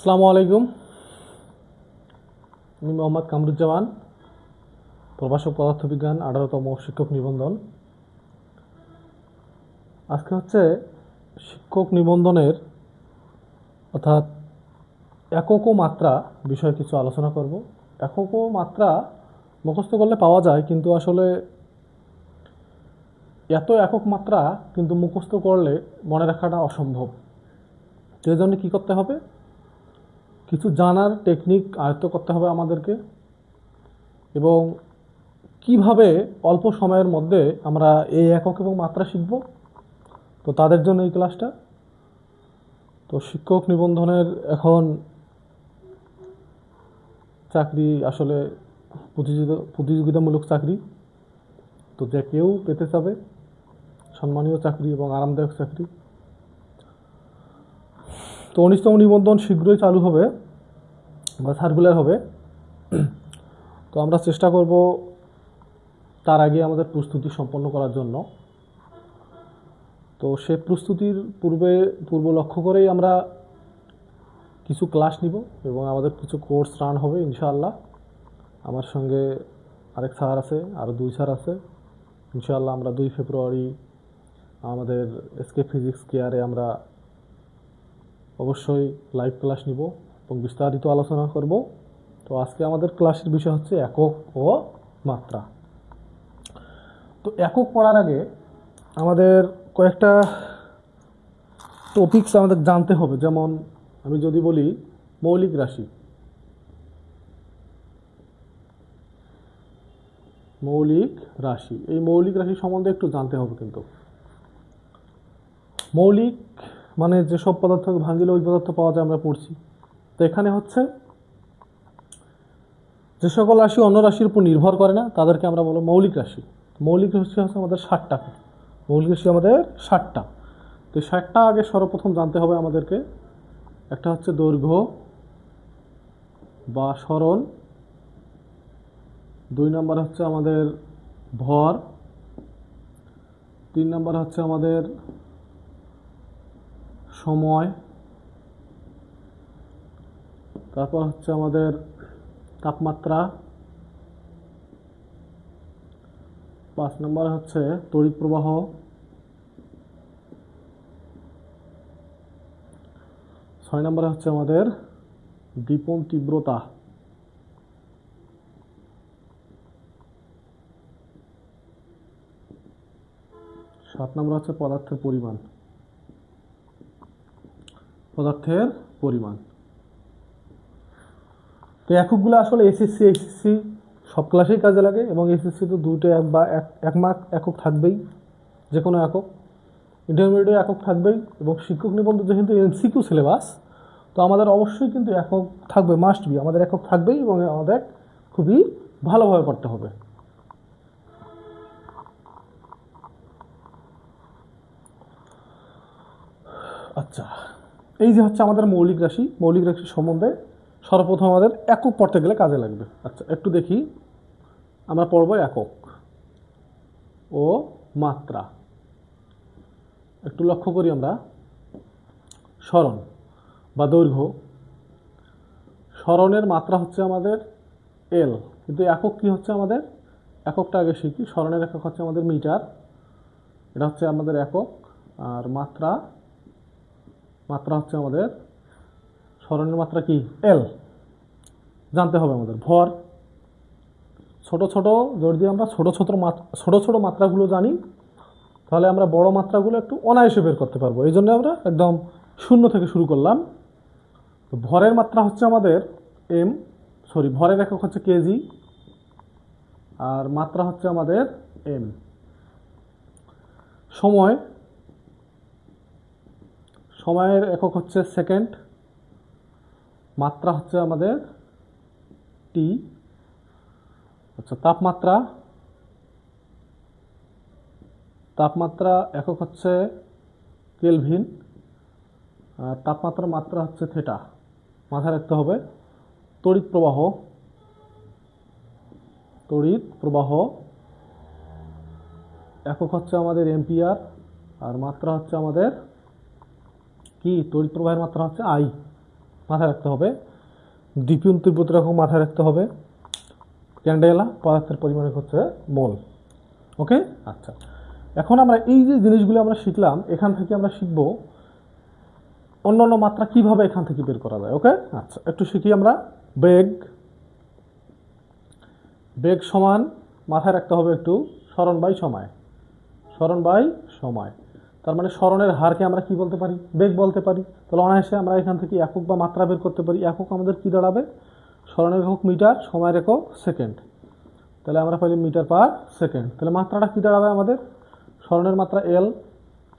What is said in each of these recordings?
আসসালামু আলাইকুম। আমি মোহাম্মদ কামরুজ্জামান, প্রভাষক পদার্থবিজ্ঞান 18তম শিক্ষক নিবন্ধন। আজকে হচ্ছে শিক্ষক নিবন্ধনের অর্থাৎ একক ও মাত্রা বিষয়ে কিছু আলোচনা করব। একক ও মাত্রা মুখস্থ করলে পাওয়া যায়, কিন্তু আসলে এত একক মাত্রা কিন্তু মুখস্থ করলে মনে রাখাটা অসম্ভব। তো এই জন্য কী করতে হবে? কিছু জানার টেকনিক আয়ত্ত করতে হবে আমাদেরকে, এবং কিভাবে অল্প সময়ের মধ্যে আমরা এই একক এবং মাত্রা শিখব, তো তাদের জন্য এই ক্লাসটা। তো শিক্ষক নিবন্ধনের এখন চাকরি আসলে প্রতিযোগিতামূলক চাকরি, তো যে কেউ পেতে চাবে সম্মানীয় চাকরি এবং আরামদায়ক চাকরি। তো 19তম নিবন্ধন শীঘ্রই চালু হবে বা সার্কুলার হবে। তো আমরা চেষ্টা করব তার আগে আমাদের প্রস্তুতি সম্পন্ন করার জন্য। তো সে প্রস্তুতির পূর্ব লক্ষ্য করেই আমরা কিছু ক্লাস নিব এবং আমাদের কিছু কোর্স রান হবে ইনশাআল্লাহ। আমার সঙ্গে আরেক স্যার আছে, আরও 2 স্যার আছে। ইনশাআল্লাহ আমরা 2 ফেব্রুয়ারি আমাদের এসকে ফিজিক্স কেয়ারে আমরা অবশ্যই লাইভ ক্লাস নিব এবং বিস্তারিত আলোচনা করব। তো আজকে আমাদের ক্লাসের বিষয় হচ্ছে একক ও মাত্রা। তো একক পড়ার আগে আমাদের কয়েকটা টপিকস আমাদের জানতে হবে। যেমন আমি যদি বলি মৌলিক রাশি, এই মৌলিক রাশি সম্বন্ধে একটু জানতে হবে। কিন্তু মৌলিক মানে যেসব পদার্থ ভাঙিলে ওই পদার্থ পাওয়া যায় আমরা পড়ছি। তো এখানে হচ্ছে যে সকল রাশি অন্য রাশির উপর নির্ভর করে না তাদেরকে আমরা বলবো মৌলিক রাশি। মৌলিক রাশি হচ্ছে আমাদের 60টা। মৌলিক রাশি আমাদের 60টা। তো 60টা আগে সর্বপ্রথম জানতে হবে আমাদেরকে। একটা হচ্ছে দৈর্ঘ্য বা সরণ, 2 নম্বর হচ্ছে আমাদের ভর, 3 নম্বর হচ্ছে আমাদের সময়, তারপর হচ্ছে আমাদের তাপমাত্রা, 5 নম্বর হচ্ছে তড়িৎ প্রবাহ, 6 নম্বরে হচ্ছে আমাদের দীপন তীব্রতা, 7 নম্বর হচ্ছে পদার্থের পরিমাণ। তো এককগুলো আসলে এসএসসি এইচএসসি সব ক্লাসেই কাজে লাগে, এবং এসএসসি তো 2টো এক মার্ক একক থাকবেই, যে কোনো একক। ইন্টারমিডিয়েটে একক থাকবেই, এবং শিক্ষক নিবন্ধন যেহেতু এমসিকিউ সিলেবাস, তো আমাদের অবশ্যই কিন্তু একক থাকবে, মাস্ট বি, আমাদের একক থাকবেই, এবং আমাদের খুবই ভালোভাবে পড়তে হবে। আচ্ছা, এই যে হচ্ছে আমাদের মৌলিক রাশি সম্বন্ধে সর্বপ্রথম আমাদের একক পড়তে গেলে কাজে লাগবে। আচ্ছা, একটু দেখি, আমরা পড়ব একক ও মাত্রা। একটু লক্ষ্য করি আমরা, সরণ বা দৈর্ঘ্য, সরণের মাত্রা হচ্ছে আমাদের এল, কিন্তু একক কি হচ্ছে আমাদের? এককটা আগে শিখি। সরণের একক হচ্ছে আমাদের মিটার, এটা হচ্ছে আমাদের একক। আর মাত্রা হচ্ছে আমাদের, সরণের মাত্রা কি? এল। জানতে হবে আমাদের ভর। যদি আমরা ছোট ছোট মাত্রাগুলো জানি, তাহলে আমরা বড় মাত্রাগুলো একটু অনায়াসে বের করতে পারবো। এই জন্য আমরা একদম 0 থেকে শুরু করলাম। তো ভরের মাত্রা হচ্ছে আমাদের ভরের একক হচ্ছে কেজি, আর মাত্রা হচ্ছে আমাদের এম। সময়ের একক হচ্ছে সেকেন্ড, মাত্রা হচ্ছে আমাদের টি। আচ্ছা, তাপমাত্রা একক হচ্ছে কেলভিন, আর তাপমাত্রার মাত্রা হচ্ছে থেটা। মাথায় রাখতে হবে। তড়িৎ প্রবাহ একক হচ্ছে আমাদের এম্পিয়ার, আর মাত্রা হচ্ছে আমাদের কি? তড়িৎ প্রবাহের মাত্রা হচ্ছে আই। মাথায় রাখতে হবে। দ্বিগুণ তীব্রতা একক মাথায় রাখতে হবে। ক্যান্ডেলা পদার্থের পরিমাণ হচ্ছে মোল। ওকে, আচ্ছা। এখন আমরা এই যে জিনিসগুলো আমরা শিখলাম, এখান থেকে আমরা শিখব অন্যান্য মাত্রা কিভাবে এখান থেকে বের করা যায়। ওকে, আচ্ছা, একটু শিখি আমরা। বেগ, বেগ সমান মাথায় রাখতে হবে একটু সরণ বাই সময়, সরণ বাই সময়। তার মানে সরণের হারকে আমরা কি বলতে পারি? বেগ বলতে পারি। তাহলে অনায়াসে আমরা এখান থেকে একক বা মাত্রা বের করতে পারি। একক আমাদের কি দাঁড়াবে? সরণের একক মিটার, সময়ের একক সেকেন্ড। তাহলে আমরা পাইলাম মিটার পার সেকেন্ড। তাহলে মাত্রাটা কি দাঁড়াবে আমাদের? সরণের মাত্রা এল,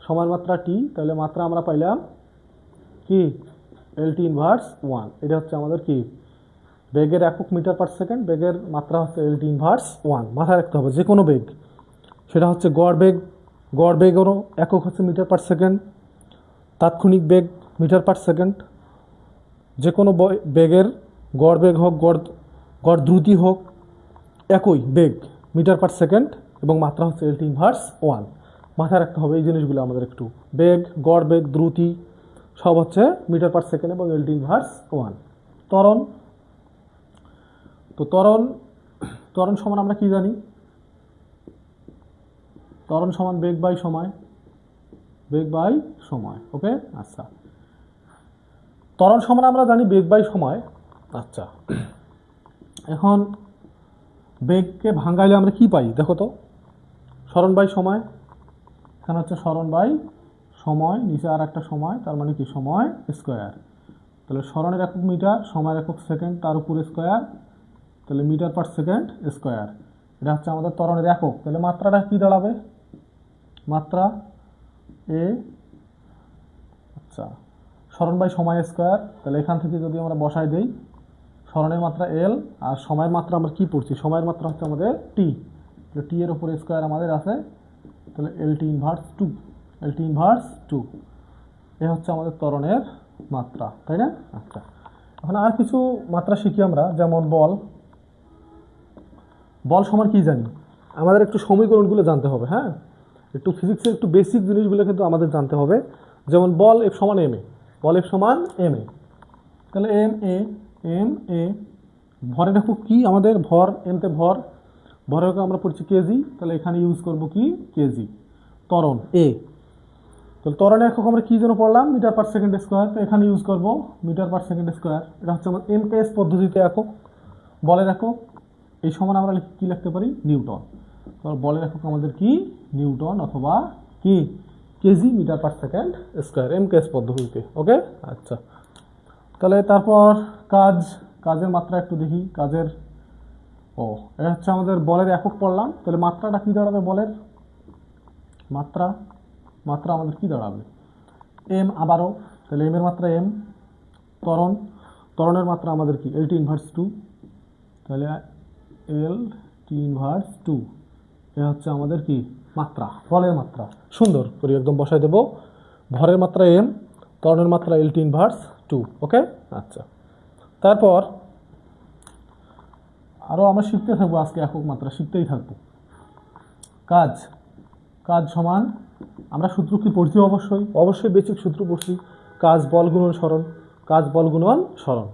সময়ের মাত্রা টি। তাহলে মাত্রা আমরা পাইলাম কি? LT inverse 1। এটা হচ্ছে আমাদের কি? বেগের একক মিটার পার সেকেন্ড, বেগের মাত্রা হচ্ছে এলটি ইনভার্স 1। মাথায় রাখতে হবে যে কোনো বেগ, সেটা হচ্ছে গড় বেগ, গড় বেগেরও একক হচ্ছে মিটার পার সেকেন্ড, তাৎক্ষণিক বেগ মিটার পার সেকেন্ড। যে কোনো বেগের গড় বেগ হোক, গড় দ্রুতি হোক, একই বেগ মিটার পার সেকেন্ড এবং মাত্রা হচ্ছে এলটি ইনভার্স 1। মাথায় রাখতে হবে এই জিনিসগুলো আমাদের একটু। বেগ, গড় বেগ, দ্রুতি সব হচ্ছে মিটার পার সেকেন্ড এবং এলটি ইনভার্স 1। ত্বরণ, তো ত্বরণ সমান আমরা কি জানি? ত্বরণ সমান বেগ বাই সময়, বেগ বাই সময়। ওকে, আচ্ছা। ত্বরণ সমান আমরা জানি বেগ বাই সময়। আচ্ছা, এখন বেগকে ভাঙাইলে আমরা কি পাই দেখো তো? সরণ বাই সময়, এখানে হচ্ছে সরণ বাই সময়, নিচে আর একটা সময়, তার মানে কি? সময় স্কোয়ার। তাহলে সরণের একক মিটার, সময়ের একক সেকেন্ড, তার উপরে স্কোয়ার, তাহলে মিটার পার সেকেন্ড স্কোয়ার। এটা হচ্ছে আমাদের ত্বরণের একক। তাহলে মাত্রাটা কি দাঁড়াবে? মাত্রা এ, আচ্ছা, সরণ বাই সময় স্কোয়ার। তাহলে এখান থেকে যদি আমরা বসাই দেই, সরণের মাত্রা এল আর সময়ের মাত্রা আমরা কি পড়ছি? সময়ের মাত্রা হচ্ছে আমাদের টি। টি এর উপরে স্কোয়ার আমাদের আছে, তাহলে এলটি ইনভার্স 2, এলটি ইনভার্স 2। এ হচ্ছে আমাদের ত্বরণের মাত্রা, তাই না? আচ্ছা, এখন আর কিছু মাত্রা শিখি আমরা, যেমন বল। বল সমান কি জানি? আমাদের একটু সমীকরণগুলো জানতে হবে। হ্যাঁ, একটু ফিজিক্সের একটু বেসিক জিনিসগুলো কিন্তু আমাদের জানতে হবে। যেমন বল এফ সমান এম এ, বল এফ সমান এম এ। তাহলে এম এ ভরের একক কি আমাদের? ভর, এমতে ভর, ভরের একক আমরা পড়ছি কেজি, তাহলে এখানে ইউজ করব কি? কেজি। ত্বরণ এ, তাহলে ত্বরণের একক আমরা কি জন্য পড়লাম? মিটার পার সেকেন্ড স্কোয়ার, তো এখানে ইউজ করব মিটার পার সেকেন্ড স্কোয়ার। এটা হচ্ছে আমার এমকেএস পদ্ধতিতে একক, বলের একক। এই সমান আমরা কি লিখতে পারি? নিউটন। তাহলে বলের একক আমাদের কি? নিউটন অথবা কি? KG metre per second square, MKS পদ্ধতিতে। ওকে, আচ্ছা। তাহলে তারপর কাজের মাত্রা একটু দেখি। কাজের, এটা হচ্ছে আমাদের বলের একক পড়লাম। তাহলে মাত্রাটা কি দাঁড়াবে? বলের মাত্রা আমাদের কি দাঁড়াবে? এম আবারও, তাহলে এম এর মাত্রা এম। ত্বরণের মাত্রা আমাদের কি? এলটি ইনভার্স 2, তাহলে এল টি ইনভার্স 2। এ হচ্ছে আমাদের কি? মাত্রা, বলের মাত্রা। সুন্দর করে একদম বসাই দেব। ভরের মাত্রা এম, ত্বরণের মাত্রা এলটি ইনভার্স 2। ওকে, আচ্ছা। তারপর আরও আমরা শিখতে থাকবো, আজকে একক মাত্রা শিখতেই থাকবো। কাজ সমান আমরা সূত্র কি পড়ছি? অবশ্যই বেসিক সূত্র পড়ছি। কাজ বল গুণন সরণ, কাজ বল গুণন সরণ।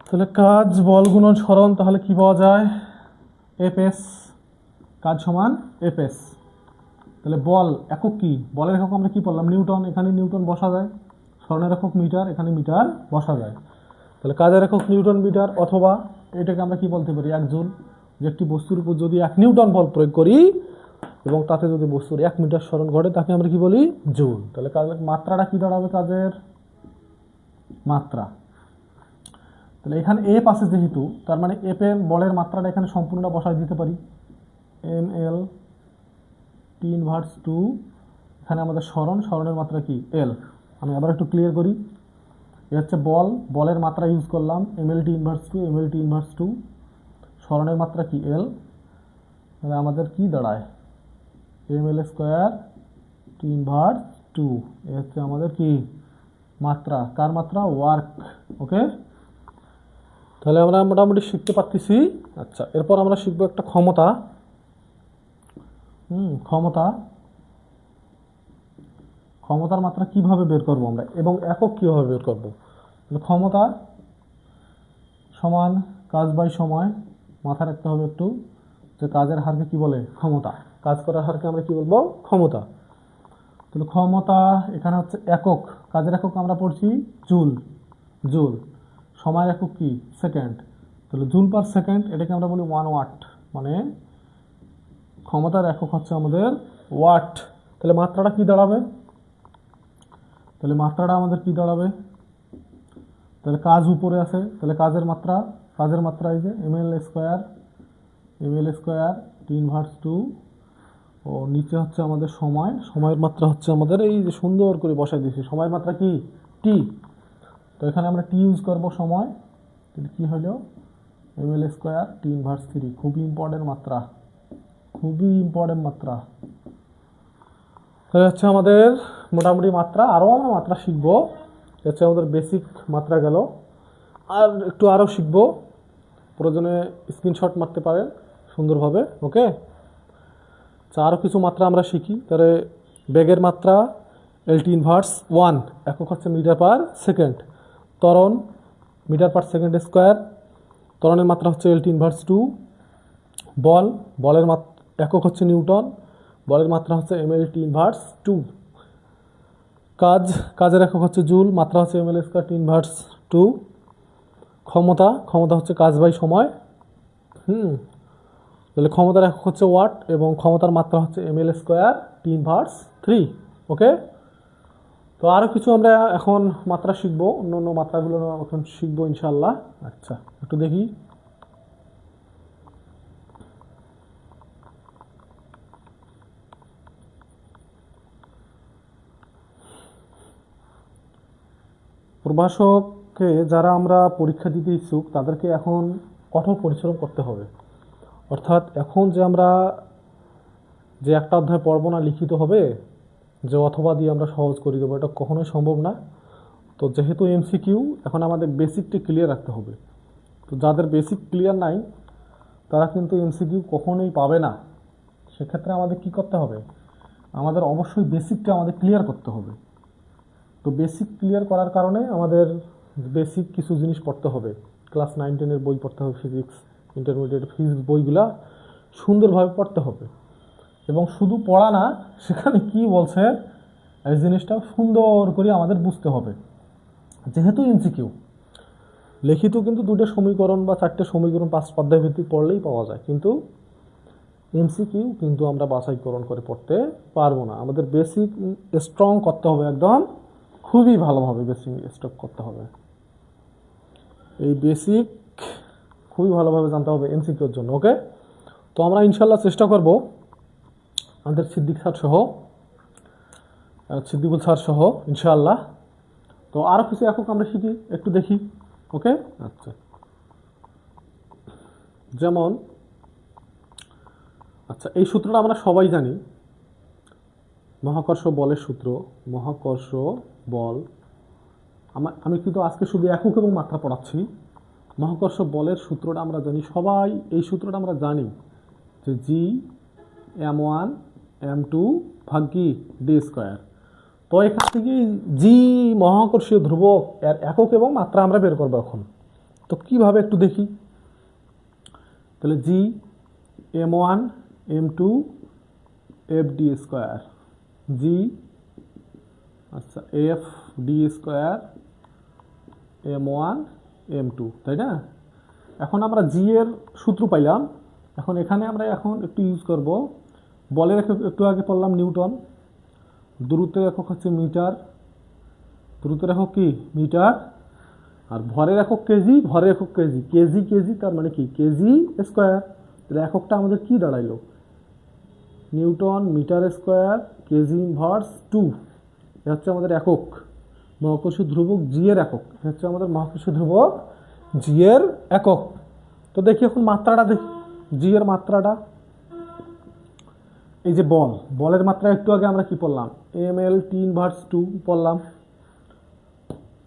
তাহলে কাজ বল গুণন সরণ, তাহলে কি পাওয়া যায়? এফএস, কাজ সমান এফএস। তাহলে বল একক কি? বলের একক আমরা কি পড়লাম? নিউটন, এখানে নিউটন বসা যায়। সরণের একক মিটার, এখানে মিটার বসা যায়। তাহলে কাজের একক নিউটন মিটার, অথবা এটাকে আমরা কি বলতে পারি? 1 জুল। যে একটি বস্তুর উপর যদি 1 নিউটন বল প্রয়োগ করি এবং তাতে যদি বস্তুর 1 মিটার সরণ ঘটে, তাকে আমরা কি বলি? জুল। তাহলে কাজের মাত্রাটা কি দাঁড়াবে? কাজের মাত্রা, তাহলে এখানে এফ আছে যেহেতু, তার মানে এফ এর বলের মাত্রাটা এখানে সম্পূর্ণটা বসায় দিতে পারি। এম এল টি ইনভার্স 2, এখানে আমাদের সরণের মাত্রা কি? এল। আমি আবার একটু ক্লিয়ার করি। এ হচ্ছে বলের মাত্রা ইউজ করলাম M L T inverse 2, M L T inverse 2। সরণের মাত্রা কি? এল। তাহলে আমাদের কি দাঁড়ায়? M L square T inverse 2। এ হচ্ছে আমাদের কি? মাত্রা। কার মাত্রা? ওয়ার্ক। ওকে, তাহলে আমরা মোটামুটি শিখতে পারতেছি। আচ্ছা, এরপর আমরা শিখবো একটা ক্ষমতা। ক্ষমতা, ক্ষমতার মাত্রা কিভাবে বের করব আমরা এবং একক কিভাবে বের করব? ক্ষমতা সমান কাজ বাই সময়, মাথায় রাখতে হবে একটু যে কাজের হারকে কি বলে? ক্ষমতা। কাজ করার হারকে আমরা কি বলবো? ক্ষমতা। তাহলে ক্ষমতা এখানে হচ্ছে একক, কাজের একক আমরা পড়ছি জুল, জুল। সময়ের একক কি? সেকেন্ড। তাহলে জুল পার সেকেন্ড, এটাকে আমরা বলি 1 ওয়াট, মানে ক্ষমতার একক হচ্ছে আমাদের ওয়াট। তাহলে মাত্রাটা কি দাঁড়াবে? তাহলে মাত্রাটা আমাদের কি দাঁড়াবে? তাহলে কাজ উপরে আছে, তাহলে কাজের মাত্রা, কাজের মাত্রা এই যে ml square, ml square T−2, ও নিচে হচ্ছে আমাদের সময়, সময়ের মাত্রা হচ্ছে আমাদের এই যে সুন্দর করে বসাই দিয়েছি, সময়ের মাত্রা কি? টি। তো এখানে আমরা টি ইউজ করবো সময়, তাহলে কি হলো? ml square T−3। খুবই ইম্পর্টেন্ট মাত্রা, খুবই ইম্পর্টেন্ট মাত্রা। তাহলে হচ্ছে আমাদের মোটামুটি মাত্রা, আরও আমরা মাত্রা শিখবো, হচ্ছে আমাদের বেসিক মাত্রা গেল, আর একটু আরও শিখবো, প্রয়োজনে স্ক্রিনশট মারতে পারেন সুন্দরভাবে। ওকে, আরও কিছু মাত্রা আমরা শিখি। তাহলে বেগের মাত্রা LT−1, একক হচ্ছে মিটার পার সেকেন্ড। ত্বরণ মিটার পার সেকেন্ড স্কোয়ার, ত্বরণের মাত্রা হচ্ছে LT−2। বল, বলের একক হচ্ছে নিউটন, বলের মাত্রা হচ্ছে ml/T²। কাজ, কাজের একক হচ্ছে জুল, মাত্রা হচ্ছে ml² T²। ক্ষমতা, ক্ষমতা হচ্ছে কাজ বাই সময়। তাহলে ক্ষমতার একক হচ্ছে ওয়াট এবং ক্ষমতার মাত্রা হচ্ছে ml² T²। ওকে, তো আরও কিছু আমরা এখন মাত্রা শিখবো, অন্য অন্য মাত্রাগুলো এখন শিখবো ইনশাল্লাহ। আচ্ছা, একটু দেখি। প্রভাষককে যারা আমরা পরীক্ষা দিতে ইচ্ছুক তাদেরকে এখন কঠোর পরিশ্রম করতে হবে। অর্থাৎ এখন যে আমরা যে একটা অধ্যায় পড়বো না, লিখিত হবে, যে অথবা দিয়ে আমরা সহজ করে দেবো, এটা কখনোই সম্ভব না। তো যেহেতু এমসিকিউ, এখন আমাদের বেসিকটি ক্লিয়ার রাখতে হবে। তো যাদের বেসিক ক্লিয়ার নাই তারা কিন্তু এমসিকিউ কখনোই পাবে না। সেক্ষেত্রে আমাদের কি করতে হবে? আমাদের অবশ্যই বেসিকটা আমাদের ক্লিয়ার করতে হবে। তো বেসিক ক্লিয়ার করার কারণে আমাদের বেসিক কিছু জিনিস পড়তে হবে। ক্লাস 9-10 বই পড়তে হবে, ফিজিক্স, ইন্টারমিডিয়েট ফিজিক্স বইগুলা সুন্দরভাবে পড়তে হবে। এবং শুধু পড়া না, সেখানে কি বলছে এই জিনিসটা সুন্দর করে আমাদের বুঝতে হবে। যেহেতু এমসিকিউ, লিখিত কিন্তু 2টে সমীকরণ বা 4টে সমীকরণ 5 অধ্যায় ভিত্তিক পড়লেই পাওয়া যায়, কিন্তু এমসিকিউ কিন্তু আমরা বাছাইকরণ করে পড়তে পারবো না। আমাদের বেসিক স্ট্রং করতে হবে, একদম খুবই ভালোভাবে বেসিক স্ট্রং করতে হবে। এই বেসিক খুবই ভালোভাবে জানতে হবে এমসিকিউর জন্য। ওকে, তো আমরা ইনশাল্লাহ চেষ্টা করব আমাদের সিদ্দিকুল স্যার সহ ইনশাআল্লাহ। তো আরও কিছু একক আমরা শিখি, একটু দেখি। ওকে, আচ্ছা, যেমন আচ্ছা, এই সূত্রটা আমরা সবাই জানি, মহাকর্ষ বলের সূত্র। মহাকর্ষ বল, আমি কিন্তু আজকে শুধু একক এবং মাত্রা পড়াচ্ছি। মহাকর্ষ বলের সূত্রটা আমরা জানি সবাই, এই সূত্রটা আমরা জানি যে G(m1 m2) ভাগ কি d²। তো এখান থেকে জি মহাকর্ষীয় ধ্রুবক, এর একক এবং মাত্রা আমরা বের করবো এখন। তো কিভাবে একটু দেখি। তাহলে G(m1 m2) fd², G আচ্ছা fd² m1 m2, তাই না? এখন আমরা জি এর সূত্র পাইলাম। এখন এখানে আমরা এখন একটু ইউজ করব বলের একক। একটু আগে পড়লাম নিউটন। দূরত্বের একক হচ্ছে মিটার, দূরত্বের একক কি? মিটার। আর ভরের একক কেজি, ভরের একক কেজি, কেজি কেজি তার মানে কি? KG square. তাহলে এককটা আমাদের কি দাঁড়াইলো? Newton metre square kg⁻²। এটা হচ্ছে আমাদের একক। মহাকর্ষীয় ধ্রুবক জি এর একক, এটা হচ্ছে আমাদের মহাকর্ষীয় ধ্রুবক জি এর একক। তো দেখি এখন মাত্রাটা দেখি, জি এর মাত্রাটা। এই যে বল, বলের মাত্রা একটু আগে আমরা কি পড়লাম? ml/T² পড়লাম।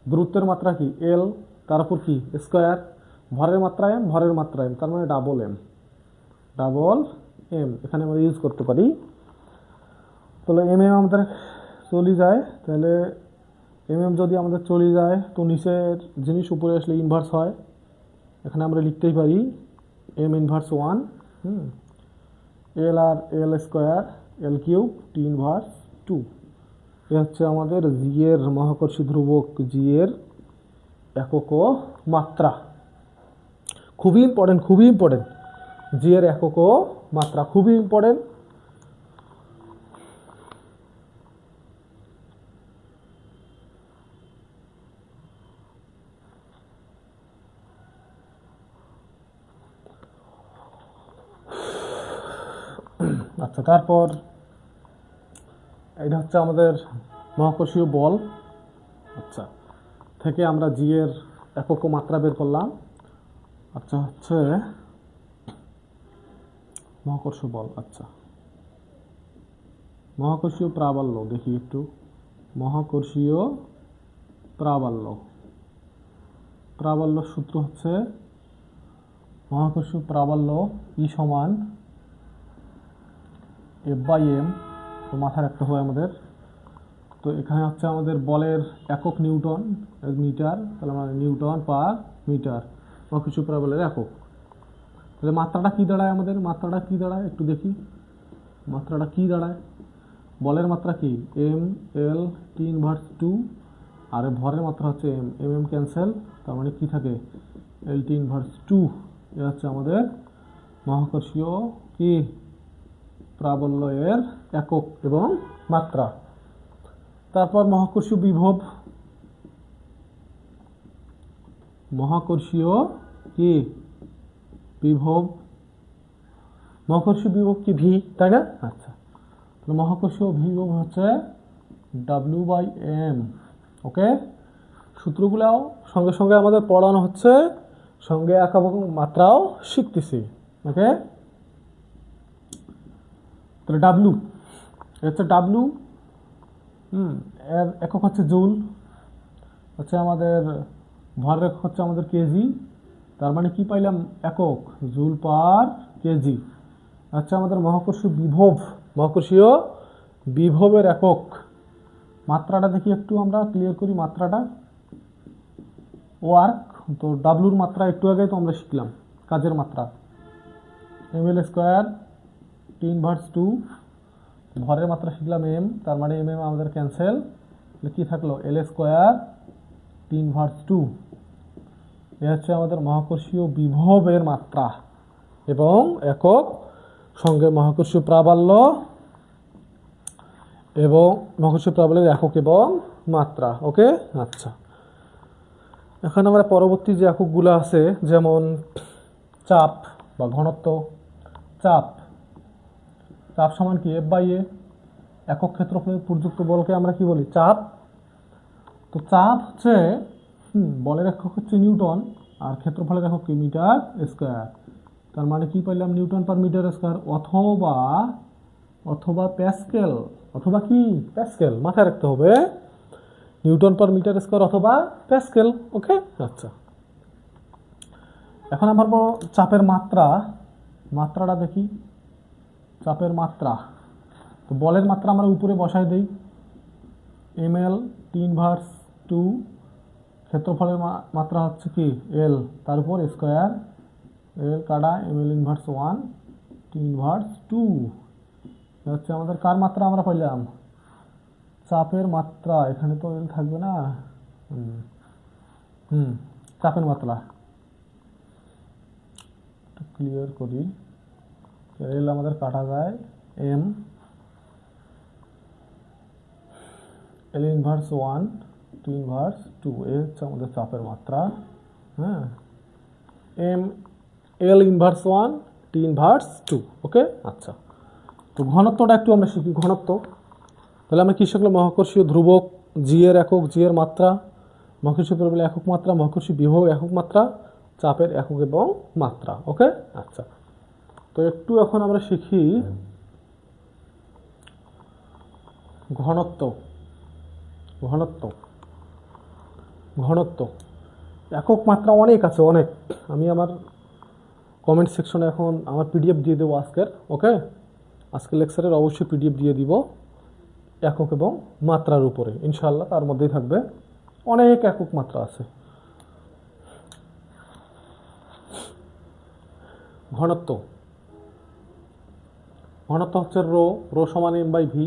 দূরত্বের মাত্রা কি? এল, তার উপর কি? স্কোয়ার। ভরের মাত্রা এম, ভরের মাত্রা এম, তার মানে ডাবল এম, ডাবল এম, এখানে আমরা ইউজ করতে পারি। তাহলে এম এম আমাদের চলে যায়, তাহলে এম এম যদি আমাদের চলে যায় তো নিচের জিনিস উপরে আসলে ইনভার্স হয়। এখানে আমরা লিখতেই পারি এম ইনভার্স 1, এল আর এল স্কোয়ার এল কিউব টি ইনভার্স 2। এ হচ্ছে আমাদের জি এর মহাকর্ষী ধ্রুবক, জি এর একক ও মাত্রা। খুবই ইম্পর্টেন্ট, খুবই ইম্পর্টেন্ট, জি এর একক ও মাত্রা খুবই ইম্পর্টেন্ট। আচ্ছা, তারপর এটা হচ্ছে আমাদের মহাকর্ষীয় বল। আচ্ছা, থেকে আমরা জি এর একক ও মাত্রা বের করলাম। আচ্ছা, হচ্ছে মহাকর্ষীয় বল। আচ্ছা, মহাকর্ষীয় প্রাবল্য দেখি একটু। মহাকর্ষীয় প্রাবল্য, প্রাবল্য সূত্র হচ্ছে মহাকর্ষীয় প্রাবল্য ই সমান এফ বাই এম। তো মাথায় রাখতে হবে আমাদের। তো এখানে হচ্ছে আমাদের বলের একক নিউটন মিটার, তাহলে আমাদের নিউটন পার মিটার মহাকর্ষীয় প্রাবল্যের একক। তাহলে মাত্রাটা কী দাঁড়ায় আমাদের? মাত্রাটা কী দাঁড়ায় একটু দেখি। মাত্রাটা কী দাঁড়ায়? বলের মাত্রা কি? এম এল টি ইনভার্স 2, আর ভরের মাত্রা হচ্ছে এম, এম এম ক্যান্সেল, তার মানে কী থাকে? এল টি ইনভার্স 2। এ হচ্ছে আমাদের মহাকর্ষীয় কি প্রাবল্য এর একক এবং মাত্রা। তারপর মহাকর্ষীয় বিভব, মহাকর্ষীয় কি বিভব, মহাকর্ষীয় বিভব কি ভি, তাই না? আচ্ছা, মহাকর্ষীয় বিভব হচ্ছে ডাব্লিউ বাই এম। ওকে, সূত্রগুলাও সঙ্গে সঙ্গে আমাদের পড়ানো হচ্ছে, সঙ্গে একক এবং মাত্রাও শিখতেছি। ওকে, তাহলে ডাব্লু হচ্ছে ডাব্লু, এর একক হচ্ছে জুল, হচ্ছে আমাদের ভর একক হচ্ছে আমাদের কেজি, তার মানে কি পাইলাম? একক, জুল পার কেজি। আচ্ছা, আমাদের মহাকর্ষীয় বিভব, মহাকর্ষীয় বিভবের একক। মাত্রাটা দেখি একটু আমরা ক্লিয়ার করি। মাত্রাটা ওয়ার্ক, তো ডাব্লুর মাত্রা একটু আগে তো আমরা শিখলাম, কাজের মাত্রা M L square T inverse 2, ভরের মাত্রা শিখলাম এম, তার মানে এম এম আমাদের ক্যান্সেল, কি থাকলো? এল স্কোয়ার টি ইনভার্স 2। এ হচ্ছে আমাদের মহাকর্ষীয় বিভবের মাত্রা এবং একক, সঙ্গে মহাকর্ষীয় প্রাবল্য এবং মহাকর্ষীয় প্রাবল্যের একক এবং মাত্রা। ওকে, আচ্ছা, এখন আমরা পরবর্তী যে এককগুলো আছে, যেমন চাপ বা ঘনত্ব। চাপ, চাপ সমান কি? এফ বাই এ। একক ক্ষেত্রফলে প্রযুক্ত বলকে আমরা কি বলি? চাপ। তো চাপ হচ্ছে বলের একক হচ্ছে নিউটন, আর ক্ষেত্রফলের একক কি? Metre square. তার মানে কি পাইলাম? নিউটন পার মিটার স্কোয়ার, অথবা অথবা প্যাসকেল, অথবা কি? প্যাসকেল। মাথায় রাখতে হবে নিউটন পার মিটার স্কোয়ার অথবা প্যাসকেল। ওকে, আচ্ছা, এখন আমার চাপের মাত্রা, মাত্রাটা দেখি। চাপের মাত্রা, তো বলের মাত্রা আমরা উপরে বসাই দিই, এম এল টি ইনভার্স 2, ক্ষেত্রফলের মাত্রা হচ্ছে কি? এল, তার উপর স্কোয়ার, এল কাটা M L inverse 1 T inverse 2। হচ্ছে আমাদের কার মাত্রা আমরা পাইলাম? চাপের মাত্রা। এখানে তো এল থাকবে না, চাপের মাত্রা ক্লিয়ার করি। এল আমাদের কাটা যায়, M L inverse 1 T inverse 2, এ হচ্ছে আমাদের চাপের মাত্রা। হ্যাঁ, M L inverse 1 T inverse 2। Okay, আচ্ছা, তো ঘনত্বটা একটু আমরা শিখি। ঘনত্ব, তাহলে আমরা কি শিখলাম? মহাকর্ষীয় ধ্রুবক জি এর একক, জি এর মাত্রা, মহাকর্ষীয় প্রবল একক মাত্রা, মহাকর্ষীয় বিভব একক মাত্রা, চাপের একক এবং মাত্রা। ওকে, আচ্ছা, তো একটু এখন আমরা শিখি ঘনত্ব। ঘনত্ব, ঘনত্ব একক মাত্রা অনেক আছে, অনেক। আমি আমার কমেন্ট সেকশনে এখন আমার পিডিএফ দিয়ে দেবো আজকের, ওকে? আজকের লেকচারের অবশ্যই পিডিএফ দিয়ে দিব একক এবং মাত্রার উপরে, ইনশাআল্লাহ তার মধ্যেই থাকবে। অনেক একক মাত্রা আছে। ঘনত্ব, ঘনত্ব হচ্ছে রো সমান এম বাই ভি,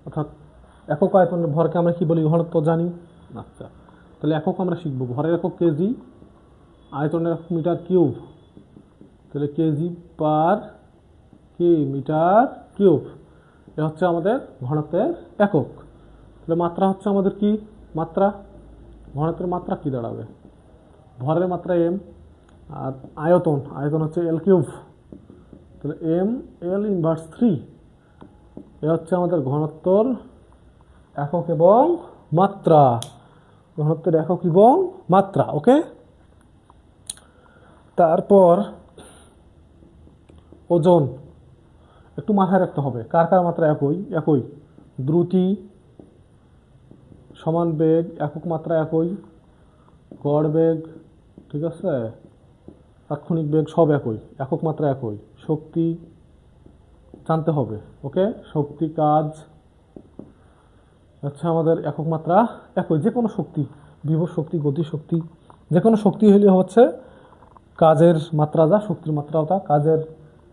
অর্থাৎ একক আয়তনের ভরকে আমরা কি বলি? ঘনত্ব জানি। আচ্ছা, তাহলে একক আমরা শিখবো। ভরের একক কেজি, আয়তনের একক মিটার কিউব, তাহলে কেজি পার কি মিটার কিউব, এ হচ্ছে আমাদের ঘনত্বের একক। তাহলে মাত্রা হচ্ছে আমাদের কি? মাত্রা, ঘনত্বের মাত্রা কি দাঁড়াবে? ভরের মাত্রা এম, আর আয়তন, আয়তন হচ্ছে এল কিউব, তাহলে এম এল ইনভার্স 3, এ হচ্ছে আমাদের ঘনত্বর একক এবং মাত্রা, ঘনত্বের একক এবং মাত্রা, ওকে? তারপর ওজন, একটু মাথায় রাখতে হবে কার কার মাত্রা একই। একই দ্রুতি সমান বেগ, একক মাত্রা একই, গড় বেগ, ঠিক আছে, তাৎক্ষণিক বেগ সব একই, একক মাত্রা একই। শক্তি জানতে হবে, ওকে? শক্তি, কাজ আচ্ছা আমাদের একক মাত্রা একই। যে কোনো শক্তি, বিভব শক্তি, গতি শক্তি, যে কোনো শক্তি হলে হচ্ছে কাজের মাত্রা যা, শক্তির মাত্রাও তা, কাজের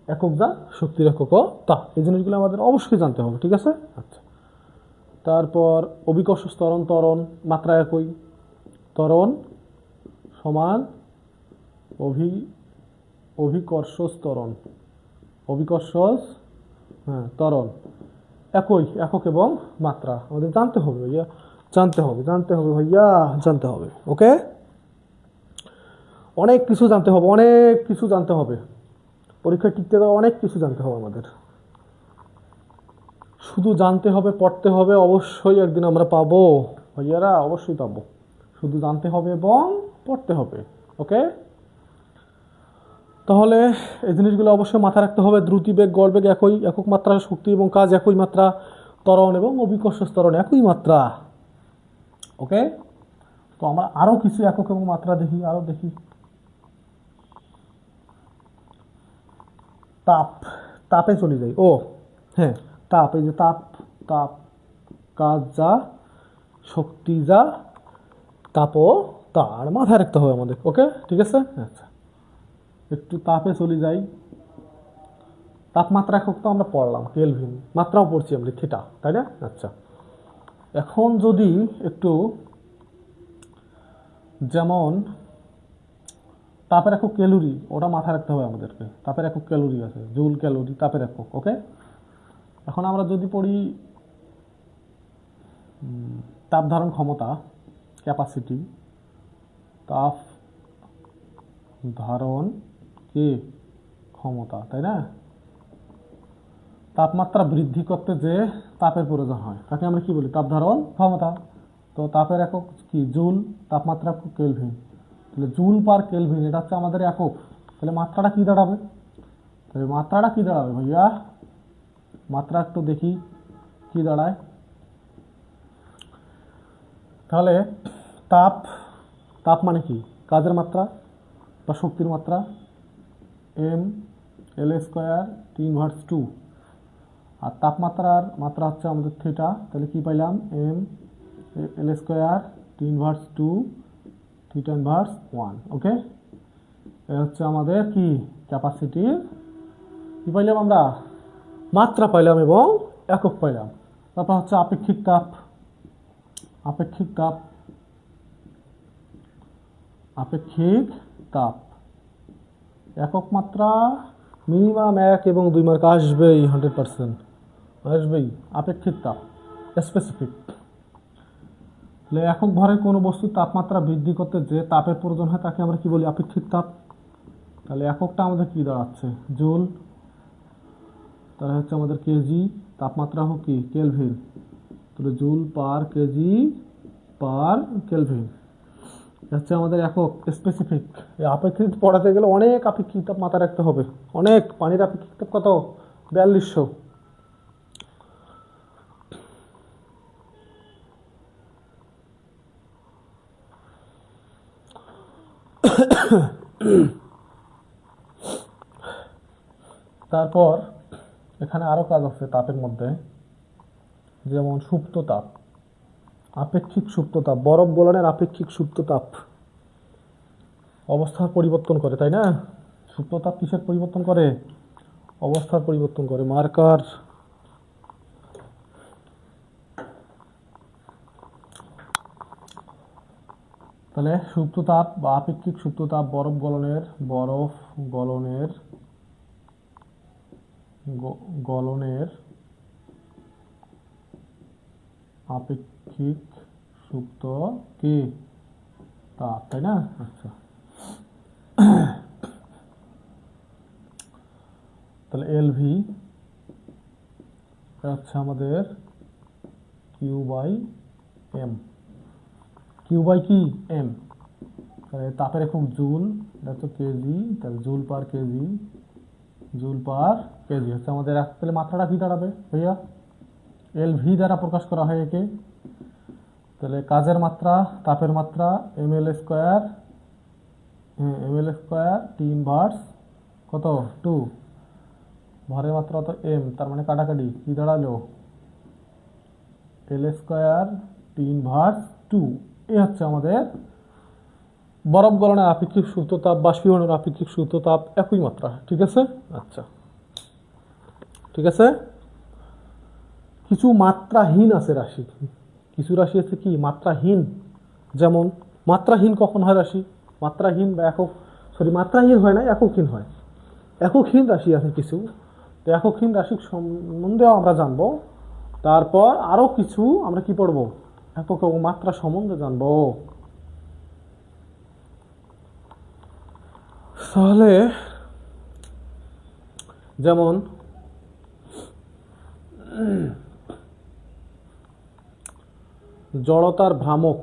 একক যা, শক্তির এককও তা। এই জিনিসগুলো আমাদের অবশ্যই জানতে হবে, ঠিক আছে? আচ্ছা, তারপর অভিকর্ষ ত্বরণ, ত্বরণ মাত্রা একই, ত্বরণ সমান অভিকর্ষ ত্বরণ, অভিকর্ষ ত্বরণ একই, একক এবং মাত্রা আমাদের জানতে হবে ভাইয়া, জানতে হবে, জানতে হবে ভাইয়া, জানতে হবে, ওকে? অনেক কিছু জানতে হবে, অনেক কিছু জানতে হবে, পরীক্ষায় টিকতে গেলে অনেক কিছু জানতে হবে আমাদের। শুধু জানতে হবে, পড়তে হবে, অবশ্যই একদিন আমরা পাবো ভাইয়ারা, অবশ্যই পাবো। শুধু জানতে হবে এবং পড়তে হবে, ওকে? তাহলে এই জিনিসগুলো অবশ্যই মাথায় রাখতে হবে। দ্রুতি বেগ, গড় বেগ একই, একক মাত্রা, শক্তি এবং কাজ একই মাত্রা, ত্বরণ এবং অভিকর্ষ ত্বরণ একই মাত্রা, ওকে? তো আমরা আরো কিছু একক এবং মাত্রা দেখি, আরো দেখি। তাপ, তাপে চলে যাই। ও হ্যাঁ, তাপ, এই যে তাপ, তাপ, কাজ যা, শক্তি যা, তাপও তার মাথায় রাখতে হবে আমাদের, ওকে? ঠিক আছে। আচ্ছা, একটু তাপে চলে যাই। তাপমাত্রা একক তো আমরা পড়লাম, কেলভিন, মাত্রাও পড়ছি আমরা থিটা, তাই না? আচ্ছা, এখন যদি একটু, যেমন তাপের একক ক্যালোরি, ওটা মাথায় রাখতে হবে আমাদেরকে। তাপের একক ক্যালোরি আছে, জুল ক্যালোরি তাপের একক, ওকে? এখন আমরা যদি পড়ি তাপ ধারণ ক্ষমতা, ক্যাপাসিটি, তাপ ধারণ কি ক্ষমতা, তাই না? তাপমাত্রা বৃদ্ধি করতে যে তাপের প্রয়োজন হয় তাকে আমরা কি বলি? তাপ ধারণ ক্ষমতা। তো তাপের একক কি? জুল, তাপমাত্রা একক কেলভিন, তাহলে জুল পার কেলভিন এটা হচ্ছে আমাদের একক। তাহলে মাত্রাটা কি দাঁড়াবে? তাহলে মাত্রাটা কি দাঁড়াবে ভাইয়া? মাত্রা একটু দেখি কি দাঁড়ায়। তাহলে তাপ, তাপ মানে কি? কাজের মাত্রা বা শক্তির মাত্রা, M L square T inverse 2, আর তাপমাত্রার মাত্রা হচ্ছে আমাদের থিটা। তাহলে কি পাইলাম? M L square T inverse 2 theta inverse 1, okay? এ হচ্ছে আমাদের কি? ক্যাপাসিটির কি পাইলাম আমরা? মাত্রা পাইলাম এবং একক পাইলাম। তারপর হচ্ছে আপেক্ষিক তাপ, আপেক্ষিক তাপ, আপেক্ষিক তাপ একক মাত্রা মিনিমাম 1 এবং 2 মার্ক আসবেই, 100% আসবেই। আপেক্ষিক তাপ স্পেসিফিক, তাহলে একক ভরে কোনো বস্তুর তাপমাত্রা বৃদ্ধি করতে যে তাপের প্রয়োজন হয় তাকে আমরা কি বলি? আপেক্ষিক তাপ। তাহলে এককটা আমাদের কি দাঁড়াচ্ছে? জুল, তাহলে হচ্ছে আমাদের কেজি, তাপমাত্রা হোক কি? কেলভিন, তাহলে joule per KG per kelvin হচ্ছে আমাদের একক স্পেসিফিক। এই আপেক্ষিক পড়াতে গেলে অনেক আপেক্ষিক তাপ মাথায় রাখতে হবে, অনেক। পানির আপেক্ষিক তাপ কত? 4200। তারপর এখানে আরো কাজ আছে তাপের মধ্যে, যেমন সুপ্ত তাপ, আপেক্ষিক সুপ্ত তাপ, বরফ গলনের আপেক্ষিক সুপ্ত তাপ অবস্থার পরিবর্তন করে, তাই না? সুপ্ত তাপ কিসের পরিবর্তন করে? অবস্থার পরিবর্তন করে। মার্কার। তাহলে সুপ্ত তাপ বা আপেক্ষিক সুপ্ত তাপ বরফ গলনের আপেক্ষিক সুপ্ত কি তাপ, তাই না? আচ্ছা, তাহলে এলভি হচ্ছে আমাদের Q by M, Q by কি এম। তাহলে তাপের একক জুল, এটা হচ্ছে কেজি, তাহলে জুল পার কেজি হচ্ছে আমাদের। তাহলে মাত্রাটা কি দাঁড়াবে ভাইয়া? এলভি দ্বারা প্রকাশ করা হয় একে। তাহলে কাজের মাত্রা, তাপের মাত্রা এমএল স্কোয়ার, টি ইনভার্স কত 2, ভরের মাত্রা তো এম, তার মানে কাটাকাটি কি দাঁড়ালো? এল স্কোয়ার টি ইনভার্স 2। এ হচ্ছে আমাদের বরফ গলনের আপেক্ষিক সুপ্ত তাপ, বাষ্পীভবনের আপেক্ষিক সুপ্ত তাপ একই মাত্রা। ঠিক আছে? আচ্ছা, ঠিক আছে। কিছু মাত্রাহীন আছে রাশি, কিছু রাশি আছে কি মাত্রাহীন। যেমন মাত্রাহীন কখন হয় রাশি? মাত্রাহীন বা একক, মাত্রাহীন হয় না, এককহীন হয়। এককহীন রাশি আছে কিছু, তো এককহীন রাশির সম্বন্ধেও আমরা জানবো। তারপর আরো কিছু আমরা কি পড়বো? একক এবং মাত্রা সম্বন্ধে জানবো। তাহলে যেমন জড়তার ভ্রামক,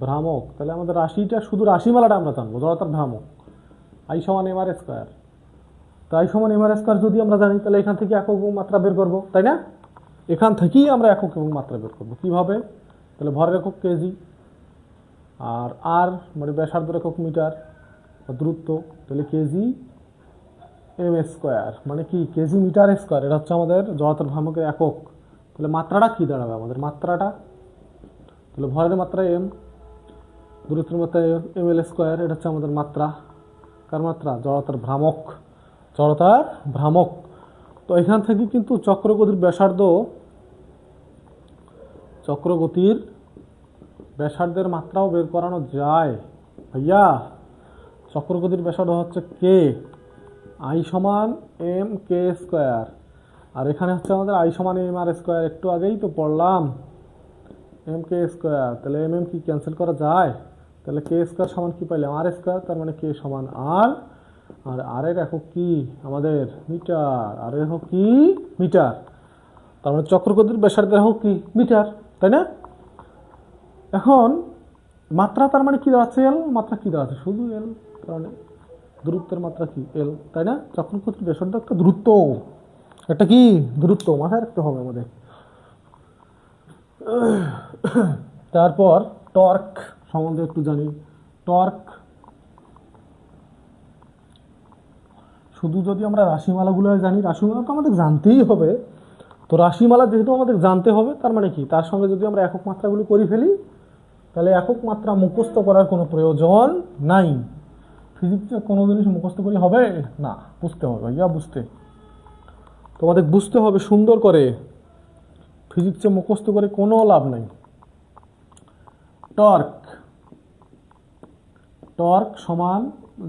ভ্রামক, তাহলে আমাদের রাশিটা শুধু রাশিমালাটা আমরা জানবো। জড়তার ভ্রামক আই সমান এম আর স্কোয়ার, তো আই সমান এম আর স্কোয়ার যদি আমরা জানি, তাহলে এখান থেকে একক এবং মাত্রা বের করবো, তাই না? এখান থেকেই আমরা একক এবং মাত্রা বের করবো। কিভাবে? তাহলে ভরের একক কেজি, আর মানে ব্যাসার্ধের একক মিটার, দূরত্ব, তাহলে কেজি এম স্কোয়ার মানে কি কেজি মিটার স্কোয়ার। এটা হচ্ছে আমাদের জড়তার ভ্রামকের একক। তাহলে মাত্রাটা কি দাঁড়াবে আমাদের? মাত্রাটা তাহলে ভরের মাত্রা এম, দূরত্বের মাত্রা এম এল স্কোয়ার, এটা হচ্ছে আমাদের মাত্রা। কার মাত্রা? জড়তার ভ্রামক, জড়তার ভ্রামক। তো এখান থেকে কিন্তু চক্রগতির ব্যাসার্ধের মাত্রাও বের করানো যায় ভাইয়া। চক্রগতির ব্যাসার্ধ হচ্ছে কে, আই সমান এম কে স্কোয়ার, আর এখানে হচ্ছে আমাদের আই সমান এম আর স্কোয়ার। একটু আগেই তো পড়লাম এম কে স্কোয়ার, তাহলে এম এম কি ক্যান্সেল করা যায়? তাহলে কে স্কোয়ার সমান কি পাইলাম? আর স্কোয়ার, তার মানে কে সমান আর, আর আর এর একক কি আমাদের? মিটার। আর এর একক কি? মিটার। তার মানে চক্রগতির ব্যাসার্ধের একক কি? মিটার, তাই না? এখন মাত্রা তার মানে কি দাঁড়াচ্ছে? এল। মাত্রা কি দাঁড়াচ্ছে? শুধু এল, কারণ দূরত্বের মাত্রা কি? এল, তাই না? চক্রগতির ব্যাসার্ধ একটা দূরত্ব, একটা কি দূরত্ব, মাথায় রাখতে হবে আমাদের। তারপর টর্ক সম্বন্ধে একটু জানি। টর্ক শুধু যদি আমরা রাশিমালাগুলো জানি, রাশিমালা তো আমাদের জানতেই হবে, তো রাশিমালা যেহেতু আমাদের জানতে হবে, তার মানে কি তার সঙ্গে যদি আমরা একক মাত্রাগুলো করে ফেলি, তাহলে একক মাত্রা মুখস্থ করার কোনো প্রয়োজন নাই। ফিজিক্সে কোনো জিনিস মুখস্থ করি হবে না, বুঝতে হবে ভাইয়া। তোমাদের বুঝতে হবে সুন্দর করে, ফিজিক্সে মুখস্থ করে কোনো লাভ নাই। টর্ক সমান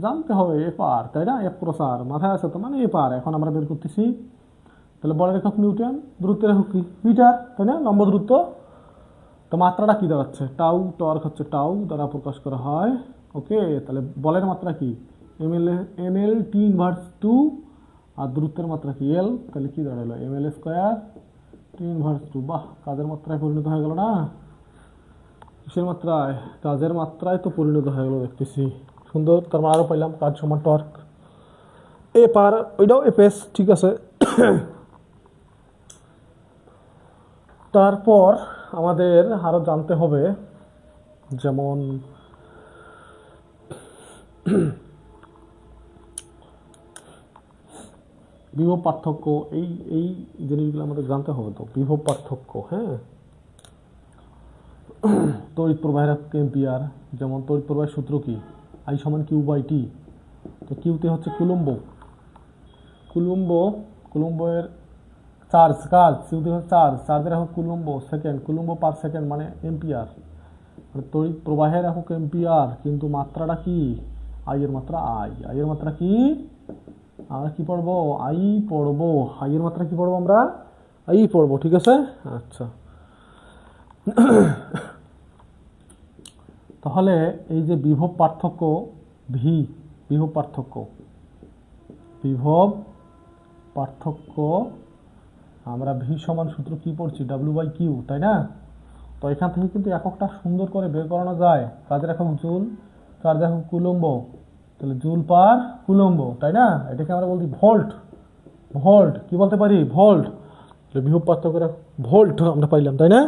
জানতে হবে এফ আর, তাই না? এফ ক্রস আর মাথায় আছে তো, মানে এফ আর এখন আমরা বের করতেছি। তাহলে বলের একক নিউটন, দূরত্বের একক কি? মিটার, তাই না? লম্ব দূরত্ব। তো মাত্রাটা কি দাঁড়াচ্ছে? টাউ। টর্ক হচ্ছে টাউ দ্বারা প্রকাশ করা হয়। ওকে, তাহলে বলের মাত্রা কি? এম এল টি ইনভার্স 2, আর দূরত্বের মাত্রা কি? এল। তাহলে কি দাঁড়ালো? M L square T inverse 2। বাহ, কাজের মাত্রায় পরিণত হয়ে গেল না? কিসের মাত্রায়? কাজের মাত্রায় তো পরিণত হয়ে গেল দেখতেছি। সুন্দর। তার মানে আরো পাইলাম কাজ সমান টর্ক এ পার, ওইটাও এফএস, ঠিক আছে। তারপর আমাদের আরো জানতে হবে, যেমন বিভব পার্থক্য, এই এই জিনিসগুলো আমাদের জানতে হবে। তো বিভব পার্থক্য, হ্যাঁ, তড়িৎ প্রবাহের একক এম্পিয়ার। যেমন তড়িৎ প্রবাহের সূত্র কি, আই সমান কিউ বাই টি। তো কিউতে হচ্ছে কুলম্ব, কুলম্বের চার্জ, কিউতে হচ্ছে চার্জ, চার্জের একক coulomb, second, coulomb per second মানে এম্পিয়ার। তড়িৎ প্রবাহের একক এম্পিয়ার, কিন্তু মাত্রাটা কি, আই এর মাত্রা, আই এর মাত্রা কি, আমরা কি পড়বো, আই পড়বো, আই এর মাত্রা কি পড়বো আমরা, আই পড়বো, ঠিক আছে। আচ্ছা, তাহলে এই যে বিভব পার্থক্য, বিভব পার্থক্য আমরা ভি সমান সূত্র কি পড়ছি, ডাব্লিউ বাই কিউ, তাই না। তো এখান থেকে কিন্তু এককটা সুন্দর করে বের করানো যায়। কাজের একক জুল, কাজের একক কুলম্ব, তাহলে জুল পার কুলম্ব, তাই না। এটাকে আমরা বলছি ভোল্ট, কি বলতে পারি, ভোল্ট। বিভব পার্থক্যের ভোল্ট আমরা পাইলাম, তাই না।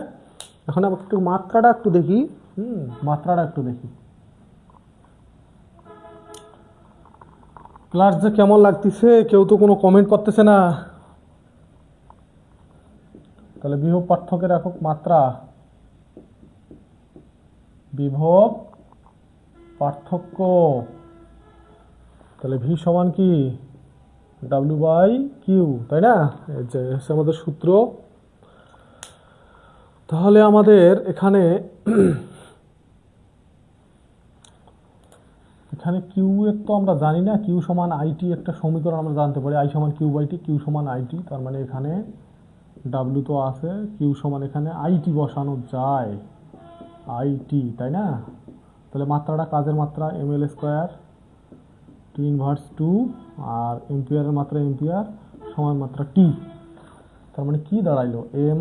এখন আমরা একটু মাত্রাটা একটু দেখি, ক্লাস যে কেমন লাগতেছে, কেউ তো কোনো কমেন্ট করতেছে না। তাহলে বিভব পার্থক্যের একক মাত্রা, বিভব পার্থক্য, তাহলে ভি সমান কি, ডাব্লিউ বাই কিউ, তাই না। এই যে আমাদের সূত্র। তাহলে আমাদের এখানে কিউ এর তো আমরা জানি না, কিউ সমান আইটি একটা সমীকরণ আমরা জানতে পারি, আই সমান কিউ বাই টি, কিউ সমান আইটি। তার মানে এখানে ডাব্লিউ তো আছে, কিউ সমান এখানে আইটি বসানো যায়, আইটি, তাই না। তাহলে মাত্রাটা, কাজের মাত্রা M L square T inverse 2, আর এম্পিয়ারের মাত্রা এম্পিয়ার, সময় মাত্রা টি। তার মানে কি দাঁড়াইলো, এম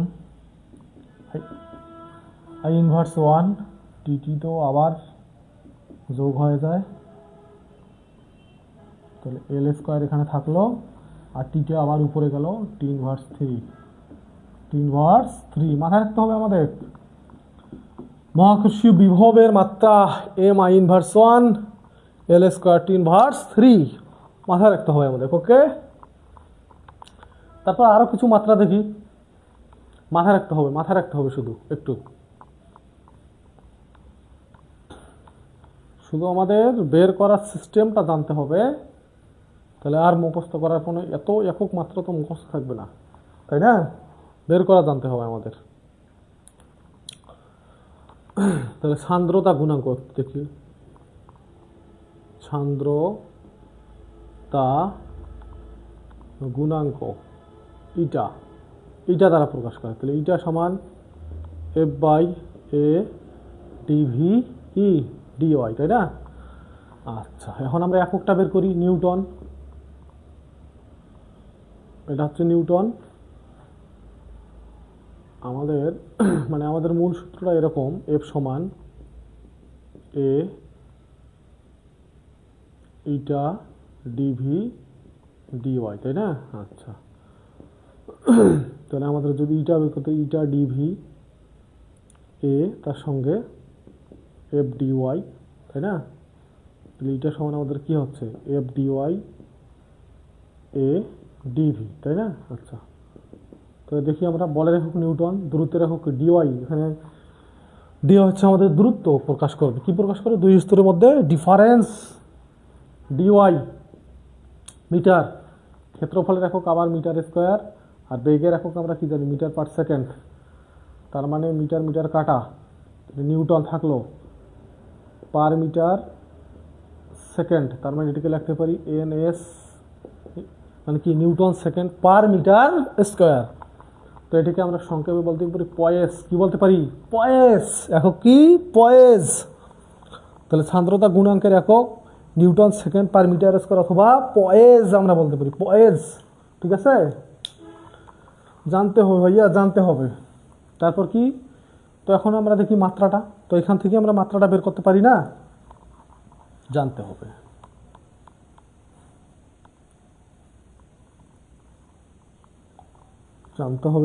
আই ইনভার্স 1, টি তো আবার যোগ হয়ে যায়, তাহলে এল স্কোয়ার এখানে থাকলো, আর টিটা আবার উপরে গেল, টি ইনভার্স 3, মাথায় রাখতে হবে আমাদের। মহাকর্ষীয় বিভবের মাত্রা M I inverse 1, L square T inverse 3, মাথায় রাখতে হবে আমাদের, ওকে। তারপর আরো কিছু মাত্রা দেখি, মাথায় রাখতে হবে শুধু আমাদের বের করার সিস্টেমটা জানতে হবে। তাহলে আর মুখস্থ করার কোনো এত একক মাত্রা তো মুখস্থ থাকবে না, তাই না। বের করা জানতে হবে আমাদের। তাহলে সান্দ্রতা গুণাঙ্ক দেখি, সান্দ্রতা গুণাঙ্ক ইটা দ্বারা প্রকাশ করে। তাহলে ইটা সমান এফ বাই এ ডিভি ই ডিওয়াই, তাই না। আচ্ছা, এখন আমরা এককটা বের করি, নিউটন। এটা হচ্ছে নিউটন। আমাদের মানে আমাদের মূল সূত্রটা এরকম, এফ সমান এ ইটা ডিভি ডিওয়াই, তাই না। আচ্ছা, তাহলে আমাদের যদি ইটা বের করতে, ইটা ডিভি এ তার সঙ্গে এফ ডিওয়াই, তাই না। তাহলে ইটা সমান আমাদের কি হচ্ছে, এফ ডিওয়াই এ ডিভি, তাই না। আচ্ছা, তো দেখি আমরা, বলের একক নিউটন, দূরত্বের একক ডিওয়াই। এখানে ডি হচ্ছে আমাদের দূরত্ব প্রকাশ করবে, কি প্রকাশ করে, দুই স্তরের মধ্যে ডিফারেন্স, ডিওয়াই মিটার। ক্ষেত্রফলের একক আবার মিটার স্কোয়ার, আর বেগের একক আমরা কি জানি, মিটার পার সেকেন্ড। তার মানে মিটার কাটা, নিউটন থাকলো, পার মিটার সেকেন্ড। তার মানে এটাকে লিখতে পারি এন এস, মানে কি, newton second per metre square. তো এটাকে আমরা সংক্ষেপে বলতে পারি পয়েস, কি বলতে পারি, পয়েস, একক কি, পয়েস। তাহলে সান্দ্রতা গুণাঙ্কের একক newton second per metre square, অথবা পয়েস আমরা বলতে পারি, পয়েস, ঠিক আছে। জানতে হবে ভাইয়া, জানতে হবে। তারপর কি, তো এখন আমরা দেখি মাত্রাটা। তো এখান থেকে আমরা মাত্রাটা বের করতে পারি না, জানতে হবে।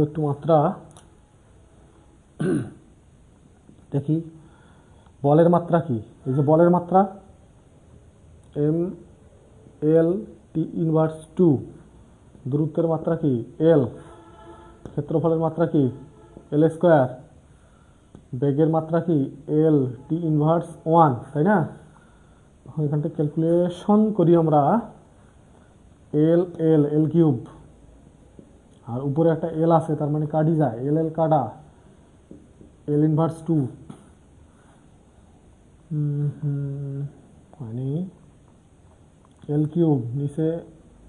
একটু মাত্রা দেখি। বলের মাত্রা কি, এই যে বলের মাত্রা এম এল টি ইনভার্স 2 দূরত্বের মাত্রা কি এল, ক্ষেত্রফলের মাত্রা কি এল স্কোয়ার, বেগের মাত্রা কি এল টি ইনভার্স ওয়ান, তাই না? এখন এখান থেকে ক্যালকুলেশন করি আমরা, এল এল এল কিউব, আর উপরে একটা এল আছে, তার মানে কাটি যায়, এল এল কাটা, এল ইনভার্স টু, মানে এল কিউব, নিচে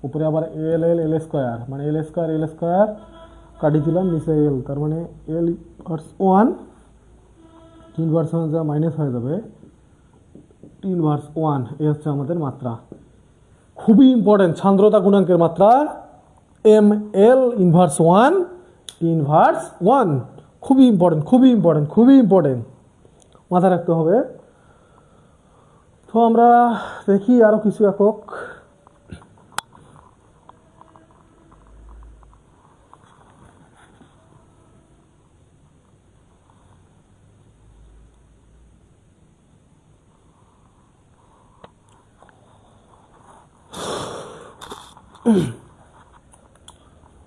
উপরে আবার এল এল এল স্কোয়ার, মানে এল স্কোয়ার কাটি দিলাম, নিচে এল, তার মানে এল inverse one, T inverse one যা মাইনাস হয়ে যাবে, টি ইনভার্স ওয়ান, এই হচ্ছে আমাদের মাত্রা। খুবই ইম্পর্টেন্ট, সান্দ্রতা গুণাঙ্কের মাত্রা M L inverse one, T inverse one, খুবই ইম্পর্টেন্ট, খুবই ইম্পর্টেন্ট, খুবই ইম্পর্টেন্ট, মাথায় রাখতে হবে। তো আমরা দেখি আরো কিছু একক।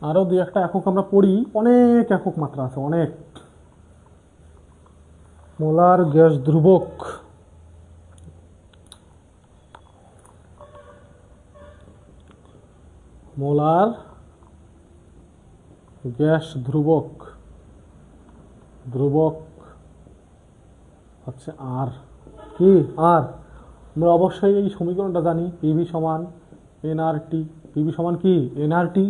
আরো দুই একটা একক আমরা পড়ি, অনেক একক মাত্রা আছে, অনেক। মোলার গ্যাস ধ্রুবক, মোলার গ্যাস ধ্রুবক, ধ্রুবক হচ্ছে আর, কি আর, আমরা অবশ্যই এই সমীকরণটা জানি, পিভি সমান এনআরটি, পিভি সমান কি এনআরটি,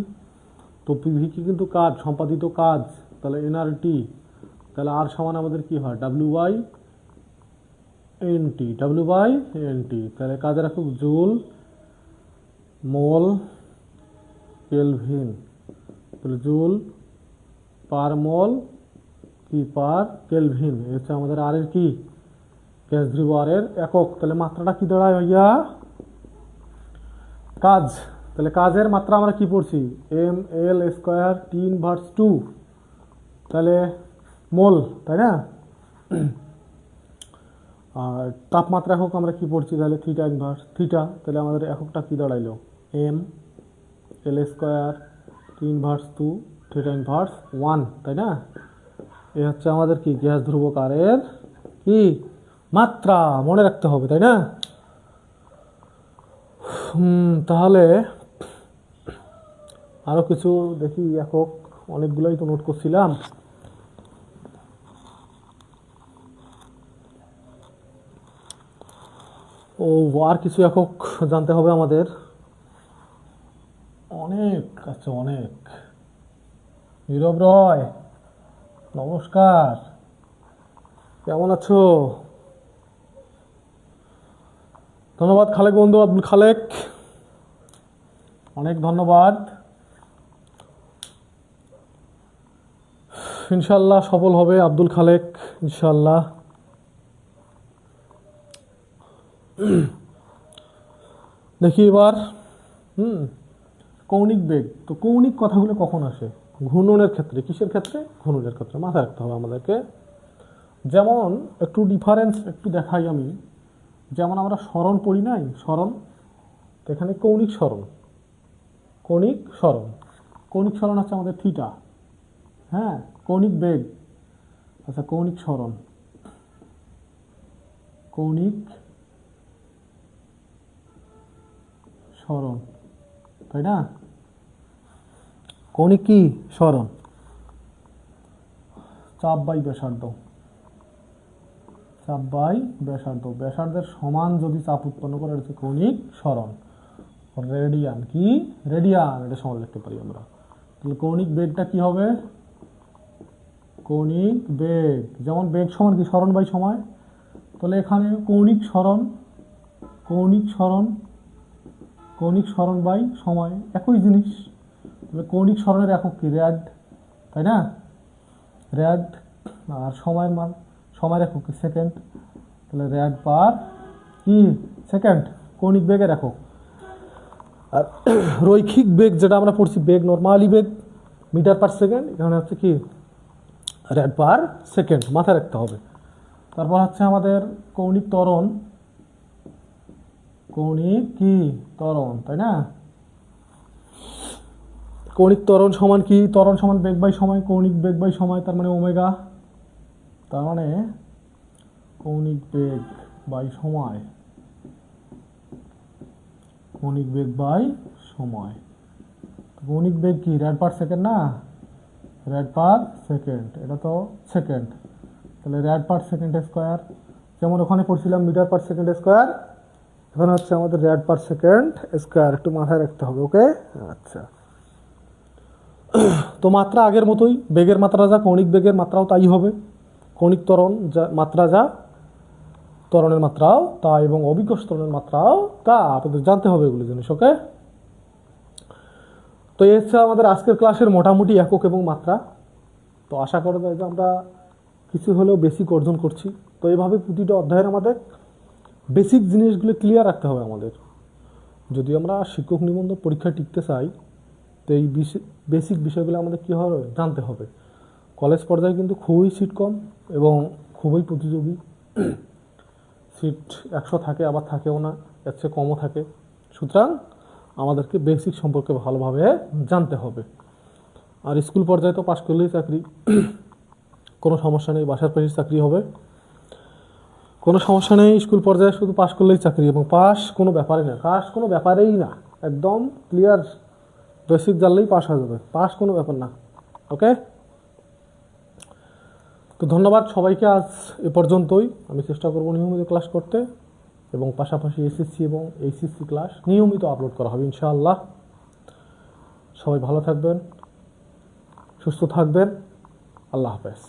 তো পিভি কি কিন্তু কাজ, সম্পাদিত কাজ, তাহলে এনআরটি, তাহলে আর সমান আমাদের কি হয় W by N T, W by N T, তাহলে কাজের একক জুল, মোল, কেলভিন, তাহলে জুল পার মোল কি পার কেলভিন, এই হচ্ছে আমাদের আর এর কি গ্যাস ধ্রুব আর এর একক। তাহলে মাত্রাটা কি দাঁড়ায় ভাইয়া, কাজ, তাহলে কাজের মাত্রা আমরা কি পড়ছি M L square T inverse two, তাহলে মোল, তাই না? আর তাপমাত্রা একক আমরা কি পড়ছি তাহলে থিটা ইনভার্স থিটা, তাহলে আমাদের এককটা কি দাঁড়াইলো M L square T inverse two theta inverse one, তাই না? এ হচ্ছে আমাদের কি গ্যাস ধ্রুবকারের কি মাত্রা, মনে রাখতে হবে, তাই না? তাহলে আরো কিছু দেখি একক, অনেকগুলোই তো নোট করছিলাম। ও আর কিছু একক জানতে হবে আমাদের, অনেক আছে অনেক। নীরব রয়, নমস্কার, কেমন আছো? ধন্যবাদ খালেক বন্ধু, আব্দুল খালেক, অনেক ধন্যবাদ। ইনশাল্লাহ সফল হবে আব্দুল খালেক, ইনশাল্লাহ। দেখি এবার কৌণিক বেগ, তো কৌণিক কথাগুলো কখন আসে? ঘূর্ণনের ক্ষেত্রে, কিসের ক্ষেত্রে? ঘূর্ণনের ক্ষেত্রে, মাথায় রাখতে হবে আমাদেরকে। যেমন একটু ডিফারেন্স একটু দেখাই আমি, যেমন আমরা স্মরণ পড়ি নাই, স্মরণ, এখানে কৌণিক স্মরণ, কৌণিক স্মরণ, কৌণিক স্মরণ হচ্ছে আমাদের থিটা, হ্যাঁ, কৌণিক বেগ, আচ্ছা কৌণিক স্মরণ, কৌণিক স্মরণ, তাই না? কৌণিক কি স্মরণ, চাপ বাই ব্যাসার্ধ, চাপ বাই ব্যাসার্ধ, ব্যাসার্ধের সমান যদি চাপ উৎপন্ন করে হচ্ছে কৌণিক স্মরণ। রেডিয়ান, কি রেডিয়ান, এটা সমান লিখতে পারি আমরা। তাহলে কৌণিক বেগটা কি হবে? কৌণিক বেগ, যেমন বেগ সমান কি স্মরণ বাই সময়, তাহলে এখানে কৌণিক স্মরণ, কৌণিক স্মরণ, কৌণিক স্মরণ বাই সময় একই জিনিস। তাহলে কৌণিক স্মরণের একক কি র্যাড, তাই না? র্যাড, আর সময়ের মান, সময়ের একক কি সেকেন্ড, তাহলে র্যাড পার কি সেকেন্ড, কৌণিক বেগের একক। আর রৈখিক বেগ যেটা আমরা পড়ছি, বেগ নর্মালি বেগ মিটার পার সেকেন্ড, এখানে হচ্ছে কি র্যাড পার সেকেন্ড, মাথায় রাখতে হবে। তারপর হচ্ছে আমাদের কৌণিক ত্বরণ, কৌণিক কি ত্বরণ, তাই না? কৌণিক ত্বরণ সমান কি? ত্বরণ সমান বেগ বাই সময়, কৌণিক বেগ বাই সময়, তার মানে ওমেগা, তার মানে কৌণিক বেগ বাই সময়, কৌণিক বেগ বাই সময়। কৌণিক বেগ কি? রেড পার সেকেন্ড না? রেড পার সেকেন্ড, এটা তো সেকেন্ড, তাহলে রেড পার সেকেন্ড স্কোয়ার, যেমন ওখানে পড়ছিলাম মিটার পার সেকেন্ড স্কোয়ার, এখানে হচ্ছে আমাদের রেড পার সেকেন্ড স্কোয়ার, একটু মাথায় রাখতে হবে। ওকে, আচ্ছা। তো মাত্রা আগের মতোই, বেগের মাত্রা যা কৌণিক বেগের মাত্রাও তাই হবে, কৌণিক ত্বরণ যা মাত্রা যা ত্বরণের মাত্রাও তা, এবং অবিকর্ষ ত্বরণের মাত্রাও তা, আপনাদের জানতে হবে এগুলো জিনিস। ওকে, তো এই হচ্ছে আমাদের আজকের ক্লাসের মোটামুটি একক এবং মাত্রা। তো আশা করা যায় যে আমরা কিছু হলেও বেসিক অর্জন করছি। তো এইভাবে প্রতিটা অধ্যায়ের আমাদের বেসিক জিনিসগুলো ক্লিয়ার রাখতে হবে আমাদের, যদি আমরা শিক্ষক নিবন্ধন পরীক্ষায় টিকতে চাই। তো এই বেসিক বিষয়গুলো আমাদের কী হবে জানতে হবে। কলেজ পর্যায়ে কিন্তু খুবই সিট কম এবং খুবই প্রতিযোগী, সিট 100 থাকে, আবার থাকেও না, এর চেয়ে কমও থাকে। সুতরাং আমাদেরকে বেসিক সম্পর্কে ভালোভাবে জানতে হবে। আর স্কুল পর্যায়ে তো পাশ করলেই চাকরি, কোনো সমস্যা নেই, বাসার পাশের চাকরি হবে, কোনো সমস্যা নেই। স্কুল পর্যায়ে শুধু পাশ করলেই চাকরি, এবং পাস কোনো ব্যাপারই না, পাস কোনো ব্যাপারেই না, একদম ক্লিয়ার, বেসিক জানলেই পাস হয়ে যাবে, পাস কোনো ব্যাপার না। ওকে, তো ধন্যবাদ সবাইকে। আজ এ পর্যন্তই। আমি চেষ্টা করব নিয়মিত ক্লাস করতে, এবং পাশাপাশি এসএসসি এবং এইচএসসি ক্লাস নিয়মিত আপলোড করা হবে ইনশাআল্লাহ। সবাই ভালো থাকবেন, সুস্থ থাকবেন। আল্লাহ হাফেজ।